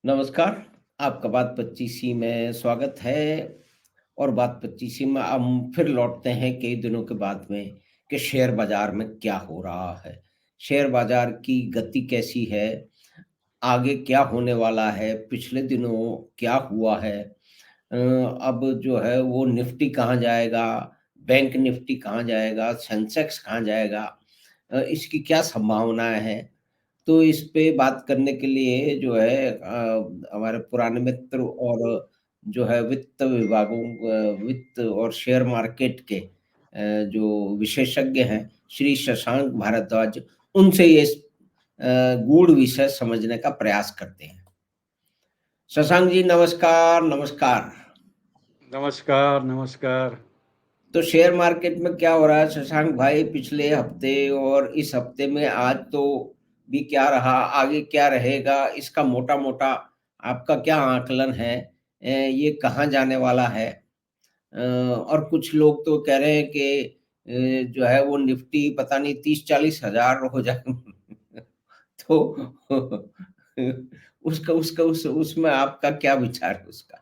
नमस्कार, आपका बात 25 में स्वागत है। और बात 25 में हम फिर लौटते हैं कई दिनों के बाद में कि शेयर बाजार में क्या हो रहा है, शेयर बाजार की गति कैसी है, आगे क्या होने वाला है, पिछले दिनों क्या हुआ है। अब जो है वो निफ्टी कहाँ जाएगा, बैंक निफ्टी कहाँ जाएगा, सेंसेक्स कहाँ जाएगा, इसकी क्या संभावनाएं हैं। तो इस पे बात करने के लिए जो है हमारे पुराने मित्र और जो है वित्त और शेयर मार्केट के जो विशेषज्ञ हैं, श्री शशांक भारद्वाज, उनसे ये गूढ़ विषय समझने का प्रयास करते हैं। शशांक जी नमस्कार, नमस्कार। नमस्कार, नमस्कार। तो शेयर मार्केट में क्या हो रहा है शशांक भाई, पिछले हफ्ते और इस हफ्ते में आज तो भी क्या रहा, आगे क्या रहेगा, इसका मोटा मोटा आपका क्या आकलन है? ये कहाँ जाने वाला है? और कुछ लोग तो कह रहे हैं कि जो है वो निफ्टी पता नहीं 30-40 हजार हो जाए। तो उसका उसका उसमें आपका क्या विचार है उसका?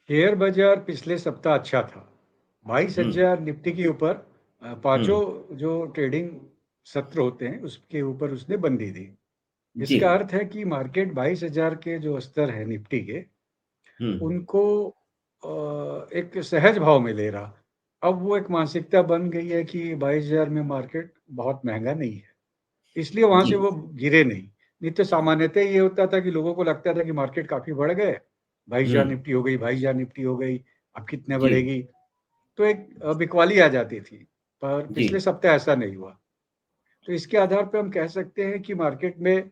शेयर बाजार पिछले सप्ताह अच्छा था। हम्म। 22,000 निफ्टी के ऊपर हम्म। पांचों जो ट्रेडिंग सत्र होते हैं उसके ऊपर उसने बंदी दी। जी। इसका अर्थ है कि मार्केट 22,000 के जो स्तर है निफ्टी के, हम्म। उनको एक सहज भाव में ले रहा। अब वो एक मानसिकता बन गई है कि 22,000 में मार्केट बहुत महंगा नहीं है, इसलिए वहां जी। से वो गिरे नहीं। नहीं तो सामान्यतः ये होता था कि लोगों को लगता था कि मार्केट काफी बढ़ गए, 22,000 हम्म। निफ्टी हो गई, 22,000 निफ्टी हो गई, अब कितने जी। बढ़ेगी। तो एक बिकवाली आ जाती थी। पर जी। पिछले सप्ताह ऐसा नहीं हुआ। तो इसके आधार पर हम कह सकते हैं कि मार्केट में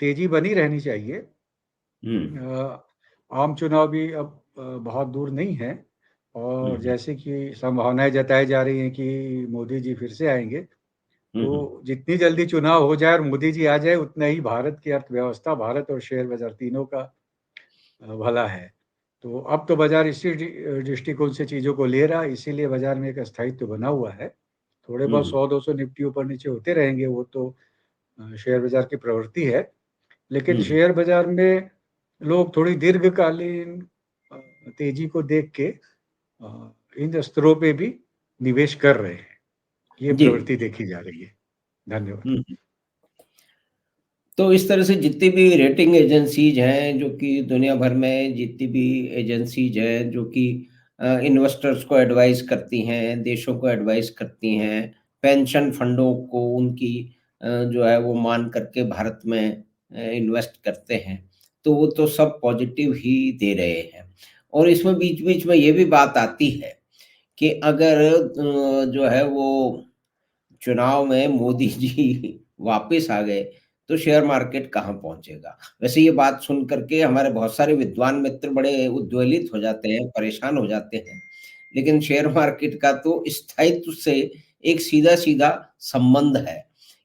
तेजी बनी रहनी चाहिए। हम्म। आम चुनाव भी अब बहुत दूर नहीं है, और हम्म। जैसे कि संभावनाएं जताई जा रही हैं कि मोदी जी फिर से आएंगे, हम्म। तो जितनी जल्दी चुनाव हो जाए और मोदी जी आ जाए, उतना ही भारत की अर्थव्यवस्था, भारत और शेयर बाजार तीनों का भला है। तो अब तो बाजार इसी दृष्टिकोण से चीज़ों को ले रहा है, इसीलिए बाजार में एक स्थायित्व बना हुआ है। थोड़े बहुत हम्म। 100-200 निफ्टी ऊपर नीचे होते रहेंगे, वो तो शेयर बाजार की प्रवृत्ति है। लेकिन हम्म। शेयर बाजार में लोग थोड़ी दीर्घकालीन अ, तेजी को देख के इन स्तरों पे भी निवेश कर रहे हैं। ये जी। प्रवृत्ति देखी जा रही है। धन्यवाद। हम्म। तो इस तरह से जितनी भी रेटिंग एजेंसीज हैं, जो कि दुनिया भर में जितनी भी एजेंसीज हैं जो कि इन्वेस्टर्स को एडवाइस करती हैं, देशों को एडवाइस करती हैं, पेंशन फंडों को उनकी जो है वो मान करके भारत में इन्वेस्ट करते हैं, तो वो तो सब पॉजिटिव ही दे रहे हैं। और इसमें बीच बीच में ये भी बात आती है कि अगर जो है वो चुनाव में मोदी जी वापस आ गए तो शेयर मार्केट कहाँ पहुंचेगा। वैसे ये बात सुन करके हमारे बहुत सारे विद्वान मित्र बड़े उद्वेलित हो जाते हैं, परेशान हो जाते हैं। लेकिन शेयर मार्केट का तो स्थायित्व से एक सीधा सीधा संबंध है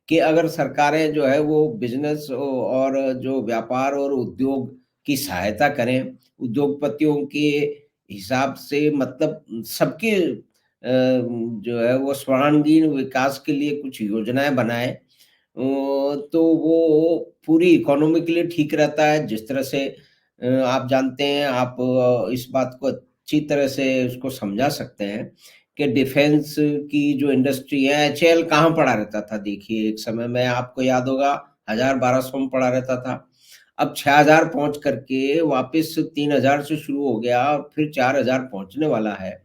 कि अगर सरकारें जो है वो बिजनेस और जो व्यापार और उद्योग की सहायता करें, उद्योगपतियों के हिसाब से, मतलब सबके जो है वो सर्वांगीण विकास के लिए कुछ योजनाएं बनाए, तो वो पूरी इकोनॉमी के लिए ठीक रहता है। जिस तरह से आप जानते हैं, आप इस बात को अच्छी तरह से उसको समझा सकते हैं कि डिफेंस की जो इंडस्ट्री है, एचएएल कहाँ पड़ा रहता था, देखिए एक समय में आपको याद होगा 1000-1200 में पड़ा रहता था। अब 6000 पहुंच करके वापस 3000 से शुरू हो गया और फिर 4000 पहुंचने वाला है।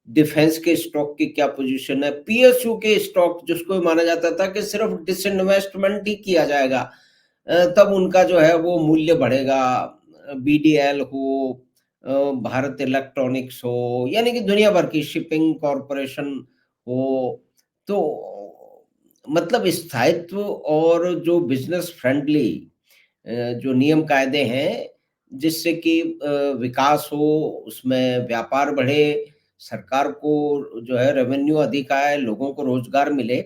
डिफेंस के स्टॉक की क्या पोजीशन है, पीएसयू के स्टॉक जिसको माना जाता था कि सिर्फ डिसइन्वेस्टमेंट ही किया जाएगा, तब उनका जो है वो मूल्य बढ़ेगा। बीडीएल हो, भारत इलेक्ट्रॉनिक्स हो, यानी कि दुनिया भर की शिपिंग कॉरपोरेशन हो, तो मतलब स्थायित्व और जो बिजनेस फ्रेंडली जो नियम कायदे हैं, जिससे कि विकास हो, उसमें व्यापार बढ़े, सरकार को जो है रेवेन्यू अधिक आए, लोगों को रोजगार मिले,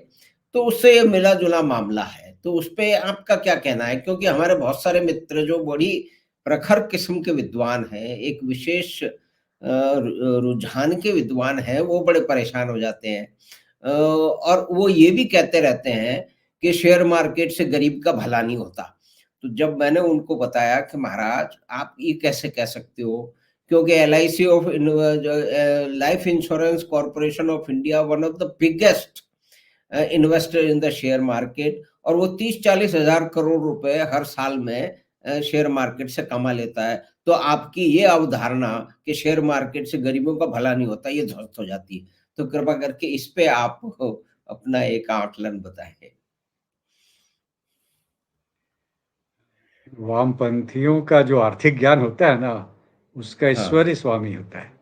तो उससे ये मिला-जुला मामला है। तो उसपे आपका क्या कहना है? क्योंकि हमारे बहुत सारे मित्र जो बड़ी प्रखर किस्म के विद्वान हैं, एक विशेष रुझान के विद्वान हैं, वो बड़े परेशान हो जाते हैं। और वो ये भी कहते रहते हैं कि शेयर मार्केट से गरीब का भला नहीं होता। तो जब मैंने उनको बताया कि महाराज आप ये कैसे कह सकते हो? क्योंकि LIC of life insurance corporation of India one of the biggest investor in the share market, और वो 30-40 हजार करोड़ रुपए हर साल में शेयर मार्केट से कमा लेता है। तो आपकी ये अवधारणा कि शेयर मार्केट से गरीबों का भला नहीं होता, ये ध्वस्त हो जाती है। तो कृपा करके इस पे आप अपना एक आकलन बताएँ। वामपंथियों का जो आर्थिक ज्ञान होता है ना, उसका हाँ। ईश्वरी स्वामी होता है।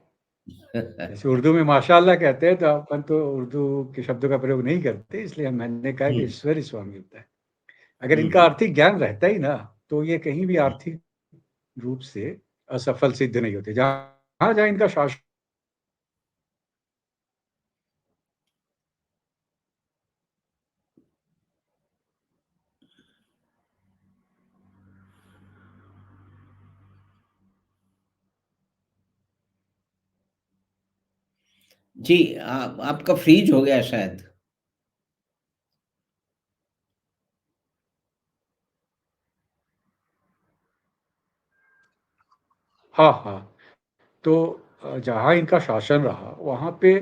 जैसे उर्दू में माशाअल्लाह कहते हैं, तो अपन तो उर्दू के शब्दों का प्रयोग नहीं करते, इसलिए मैंने कहा कि हुँ, ईश्वरी स्वामी होता है। अगर हुँ, इनका हुँ। आर्थिक ज्ञान रहता ही ना, तो ये कहीं भी आर्थिक रूप से असफल सिद्ध नहीं होते। जहाँ-जहाँ इनका शासन जी, आपका फ्रीज़ हो गया शायद। हाँ, हाँ। तो जहाँ इनका शासन रहा, वहाँ पे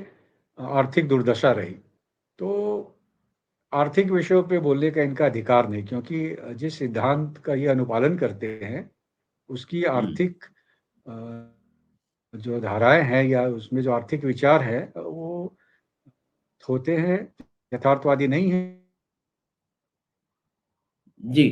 आर्थिक दुर्दशा रही। तो आर्थिक विषयों पे बोलने का इनका अधिकार नहीं, क्योंकि जिस सिद्धांत का ये अनुपालन करते हैं, उसकी हुँ, आर्थिक अ, जो धाराएँ हैं या उसमें जो आर्थिक विचार है, वो होते हैं, यथार्थवादी नहीं हैं। जी।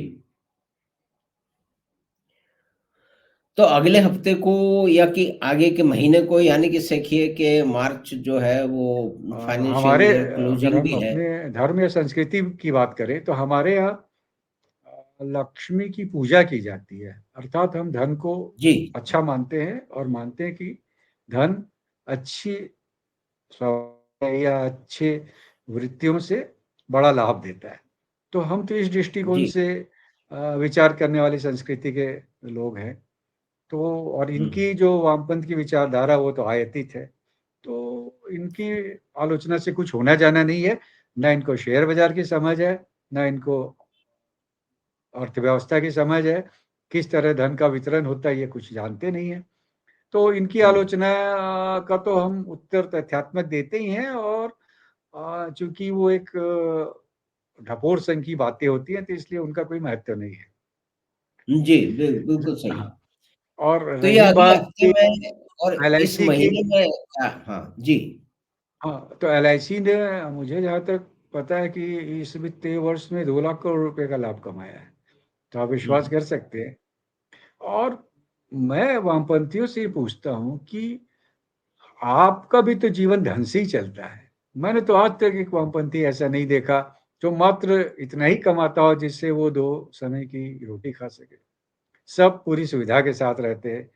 तो अगले हफ्ते को या कि आगे के महीने को, यानी कि सीखिए कि मार्च जो है वो फाइनेंशियल हमारे ईयर अगर क्लोजिंग हम भी है। अपने धर्म या संस्कृति की बात करें, तो हमारे यहाँ लक्ष्मी की पूजा की जाती है। अर्थात हम धन को जी, अच्छा मानते हैं और मानते हैं कि धन अच्छी स्वभाव या अच्छे वृत्तियों से बड़ा लाभ देता है। तो हम तो इस दृष्टिकोण जी। से विचार करने वाली संस्कृति के लोग हैं। तो और हुँ, इनकी जो वामपंथ की विचारधारा, वो तो आयातित है। तो इनकी आलोचना से कुछ होना जाना नहीं है। ना इनको शेयर बाज़ार की समझ है, ना इनको अर्थव्यवस्था की समझ है, किस तरह धन का वितरण होता है ये कुछ जानते नहीं हैं। तो इनकी हुँ। आलोचना का तो हम उत्तर तथ्यात्मक देते ही हैं, और चूँकि वो एक ढकोर संघ की बातें होती हैं, तो इसलिए उनका कोई महत्व नहीं है। जी, बिल्कुल सही। हाँ, और तो ये रही अगले बात हफ्ते में और इस एलआईसी की, महीने में हाँ, जी। हाँ, तो एलआईसी ने, मुझे जहाँ तक पता है कि इस वित्तीय वर्ष में 2 लाख करोड़ रुपए का लाभ कमाया है। तो आप हुँ, विश्वास कर सकते हैं। और मैं वामपंथियों से ये पूछता हूँ कि आपका भी तो जीवन ढंग से ही चलता है। मैंने तो आज तक एक वामपंथी ऐसा नहीं देखा, जो मात्र इतना ही कमाता हो जिससे वो 2 समय की रोटी खा सके। सब पूरी सुविधा के साथ रहते हैं,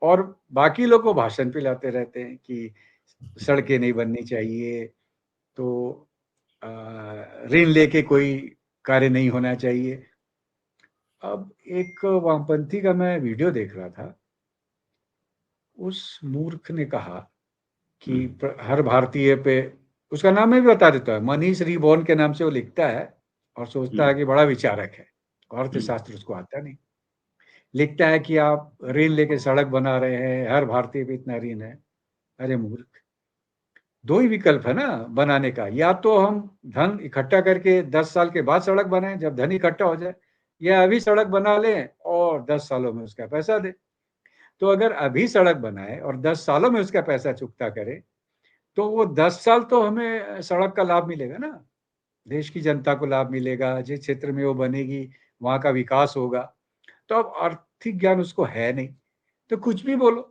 और बाकी लोग को भाषण पिलाते रहते हैं कि सड़कें नहीं बननी चाहिए, तो अ, ऋण लेके कोई कार्य नहीं होना चाहिए। अब एक वामपंथी का मैं वीडियो देख रहा था, उस मूर्ख ने कहा हुँ, कि हर भारतीय पे, उसका नाम मैं भी बता देता हूँ, मनीष रिबॉन के नाम से वो लिखता है और हुँ, सोचता है कि बड़ा विचारक है। हुँ, अर्थशास्त्र उसको आता नहीं। लिखता है कि आप ऋण लेके सड़क बना रहे हैं, हर भारतीय पे इतना ऋण है। अरे मूर्ख! 2 ही विकल्प है ना बनाने का, या तो हम धन इकट्ठा करके 10 साल के बाद सड़क बनाएँ जब धन इकट्ठा हो जाए, या अभी सड़क बना लें और 10 सालों में उसका पैसा दें। तो अगर अभी सड़क बनाएँ और 10 सालों में उसका पैसा चुकता करें, तो वो 10 साल तो हमें सड़क का लाभ मिलेगा ना। देश की जनता को लाभ मिलेगा, जिस क्षेत्र में वो बनेगी, वहाँ का विकास होगा। तो अब आर्थिक ज्ञान उसको है नहीं, तो कुछ भी बोलो।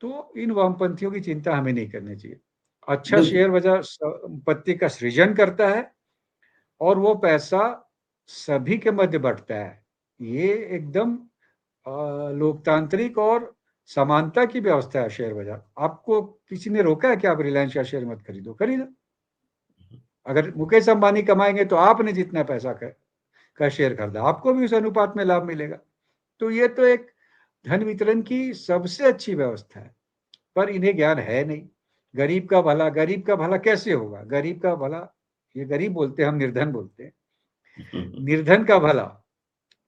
तो इन वामपंथियों की चिंता हमें नहीं करनी चाहिए। अच्छा बिल्कुल। शेयर बाज़ार संपत्ति का सृजन करता है, और वो पैसा सभी के मध्य बँटता है। ये एकदम लोकतांत्रिक और समानता की व्यवस्था है शेयर बाज़ार। आपको किसी ने रोका है कि आप रिलायंस का शेयर मत खरीदो? खरीदो। अगर मुकेश अंबानी कमाएँगे, तो आपने जितना पैसा का शेयर खरीदा, आपको भी उस अनुपात में लाभ मिलेगा। तो ये तो एक धन वितरण की सबसे अच्छी व्यवस्था है, पर इन्हें ज्ञान है नहीं। गरीब का भला कैसे होगा? गरीब का भला, ये गरीब बोलते हैं, हम निर्धन बोलते हैं। हुँ, हुँ, निर्धन का भला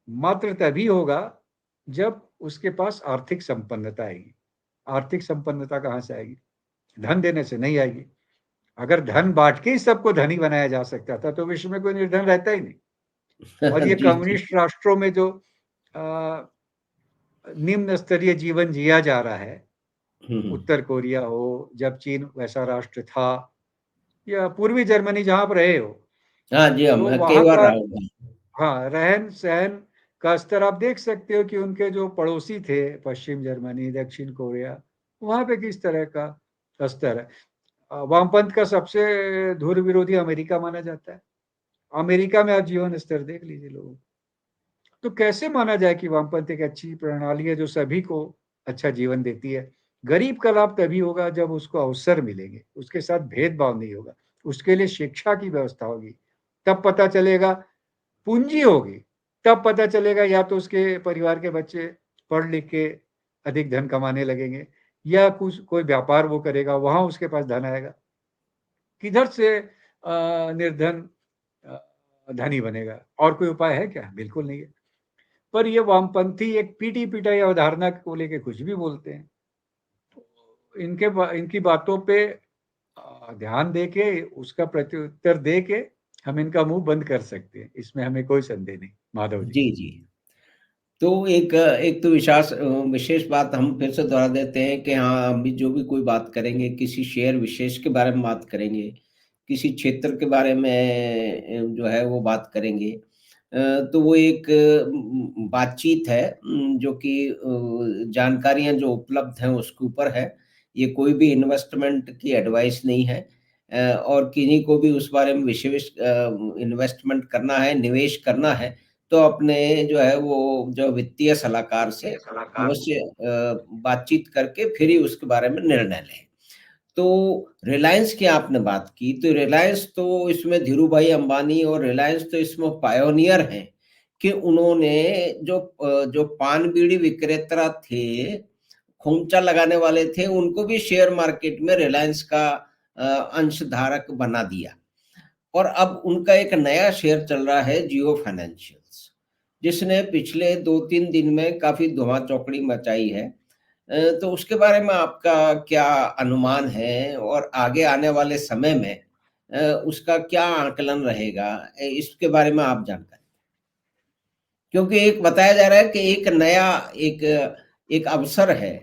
मात्र तभी होगा जब उसके पास आर्थिक संपन्नता आएगी। आर्थिक संपन्नता कहाँ से आएगी? धन देने से नहीं आएगी। अगर धन बाँट के ही सबको धनी बनाया जा सकता था, तो विश्व में कोई निर्धन रहता ही नहीं। और ये जी, जी। कम्युनिस्ट राष्ट्रों में जो अ, निम्न स्तरीय जीवन जिया जा रहा है, हुँ, हुँ। उत्तर कोरिया हो, जब चीन वैसा राष्ट्र था, या पूर्वी जर्मनी जहाँ आप रहे हो, हाँ जी, हाँ, तो मैं कई वहाँ बार का रहा हूँ वहाँ। हाँ, रहन-सहन का स्तर आप देख सकते हो कि उनके जो पड़ोसी थे, पश्चिम जर्मनी, दक्षिण कोरिया, वहाँ पे किस तरह का स्तर है। वामपंथ का सबसे धुर विरोधी अमेरिका माना जाता है। अमेरिका में आप जीवन स्तर देख लीजिए लोगों का। तो कैसे माना जाए कि वामपंथ एक अच्छी प्रणाली है जो सभी को अच्छा जीवन देती है? गरीब का लाभ तभी होगा जब उसको अवसर मिलेंगे, उसके साथ भेदभाव नहीं होगा, उसके लिए शिक्षा की व्यवस्था होगी, तब पता चलेगा। पूँजी होगी, तब पता चलेगा या तो उसके परिवार के बच्चे पढ़ लिख के अधिक धन कमाने लगेंगे, या कुछ कोई व्यापार वो करेगा, वहाँ उसके पास धन आएगा। किधर से निर्धन धनी बनेगा? और कोई उपाय है क्या? बिल्कुल नहीं है। पर ये वामपंथी एक पीटी-पिटाई अवधारणा को लेके कुछ भी बोलते हैं। तो इनकी बातों पे ध्यान देके, उसका प्रत्युत्तर दे के हम इनका मुँह बंद कर सकते हैं। इसमें हमें कोई संदेह नहीं। माधव जी। जी, जी। तो एक तो विशेष बात हम फिर से दोहरा देते हैं कि हाँ, हम भी जो भी कोई बात करेंगे, किसी शेयर विशेष के बारे में बात करेंगे, किसी क्षेत्र के बारे में जो है वो बात करेंगे। तो वो एक बातचीत है, जो कि जानकारियाँ जो उपलब्ध हैं उसके ऊपर है। ये कोई भी इन्वेस्टमेंट की एडवाइस नहीं है। और किन्हीं को भी उस बारे में विशेष इन्वेस्टमेंट करना है, निवेश करना है, तो अपने जो है वो जो वित्तीय सलाहकार से अवश्य बातचीत करके फिर ही उसके बारे में निर्णय लें। तो रिलायंस की आपने बात की, तो रिलायंस तो इसमें धीरूभाई अंबानी और रिलायंस तो इसमें पायोनियर हैं कि उन्होंने जो पान-बीड़ी विक्रेता थे, खोमचा लगाने वाले थे, उनको भी शेयर मार्केट में रिलायंस का अंशधारक बना दिया। और अब उनका एक नया शेयर चल रहा है जियो फाइनेंशियल्स, जिसने पिछले 2-3 दिन में काफ़ी धुआँ-चौकड़ी मचाई है। तो उसके बारे में आपका क्या अनुमान है और आगे आने वाले समय में उसका क्या आकलन रहेगा? इसके बारे में आप जानकारी, क्योंकि एक बताया जा रहा है कि एक नया एक एक अवसर है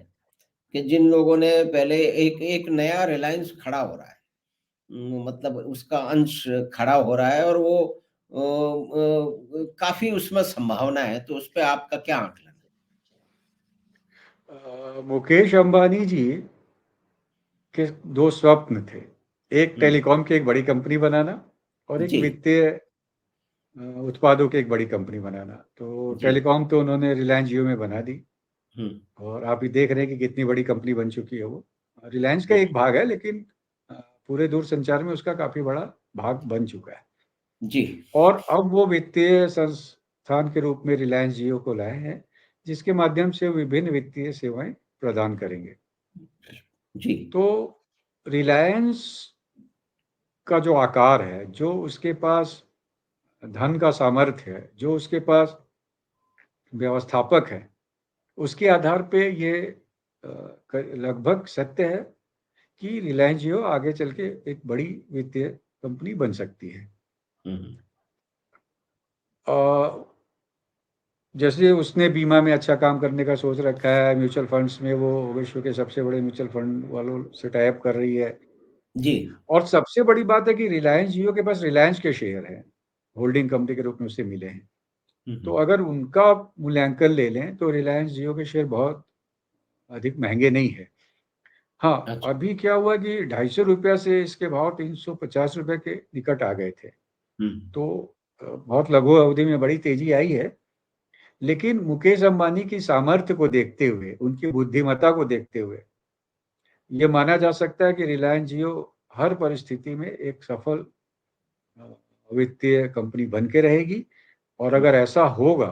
कि जिन लोगों ने पहले एक एक नया रिलायंस खड़ा हो रहा है। मतलब उसका अंश खड़ा हो रहा है और वो काफ़ी उसमें संभावना है, तो उसपे आपका क्या आकलन है? मुकेश अंबानी जी के 2 स्वप्न थे। एक हुँ, टेलीकॉम की एक बड़ी कंपनी बनाना, और एक जी, वित्तीय उत्पादों की एक बड़ी कंपनी बनाना। तो जी, टेलीकॉम तो उन्होंने रिलायंस जियो में बना दी, हुँ, और आप भी देख रहे हैं कि कितनी बड़ी कंपनी बन चुकी है वो। रिलायंस का हुँ, एक भाग है, लेकिन पूरे दूरसंचार में उसका काफ़ी बड़ा भाग बन चुका है। जी, और अब वो वित्तीय संस्थान के रूप में रिलायंस जियो को लाए हैं, जिसके माध्यम से विभिन्न वित्तीय सेवाएँ प्रदान करेंगे। जी, तो रिलायंस का जो आकार है, जो उसके पास धन का सामर्थ्य है, जो उसके पास व्यवस्थापक हैं, उसके आधार पे ये लगभग सत्य है कि रिलायंस जियो आगे चल के एक बड़ी वित्तीय कंपनी बन सकती है। हुँ, हुँ, अ, जैसे उसने बीमा में अच्छा काम करने का सोच रखा है, म्यूचुअल फंड्स में वो विश्व के सबसे बड़े म्यूचुअल फंड वालों से टाई अप कर रही है। जी, और सबसे बड़ी बात है कि रिलायंस जियो के पास रिलायंस के शेयर हैं, होल्डिंग कंपनी के रूप में उसे मिले हैं। हुँ, तो हुँ, अगर उनका मूल्यांकन ले लें, तो रिलायंस जियो के शेयर बहुत अधिक महँगे नहीं हैं। हाँ, अच्छा, अभी क्या हुआ कि ₹250 से इसके भाव ₹350 के निकट आ गए थे। हुँ, तो बहुत लघु अवधि में बड़ी तेज़ी आई है, लेकिन मुकेश अंबानी की सामर्थ्य को देखते हुए, उनकी बुद्धिमत्ता को देखते हुए, ये माना जा सकता है कि रिलायंस जियो हर परिस्थिति में एक सफल अ, वित्तीय कंपनी बन के रहेगी। और हुँ, अगर ऐसा होगा,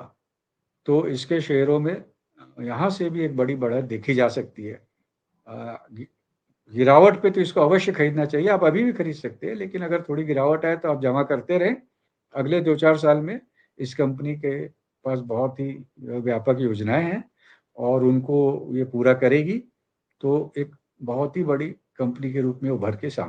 तो इसके शेयरों में यहाँ से भी एक बड़ी बढ़त देखी जा सकती है। अ, गि गिरावट पे तो इसको अवश्य खरीदना चाहिए, आप अभी भी खरीद सकते हैं, लेकिन अगर थोड़ी गिरावट आए तो आप जमा करते रहें। अगले 2-4 साल में इस कंपनी के पास बहुत ही व्यापक योजनाएँ हैं और उनको ये पूरा करेगी, तो एक बहुत ही बड़ी कंपनी के रूप में उभर के सामने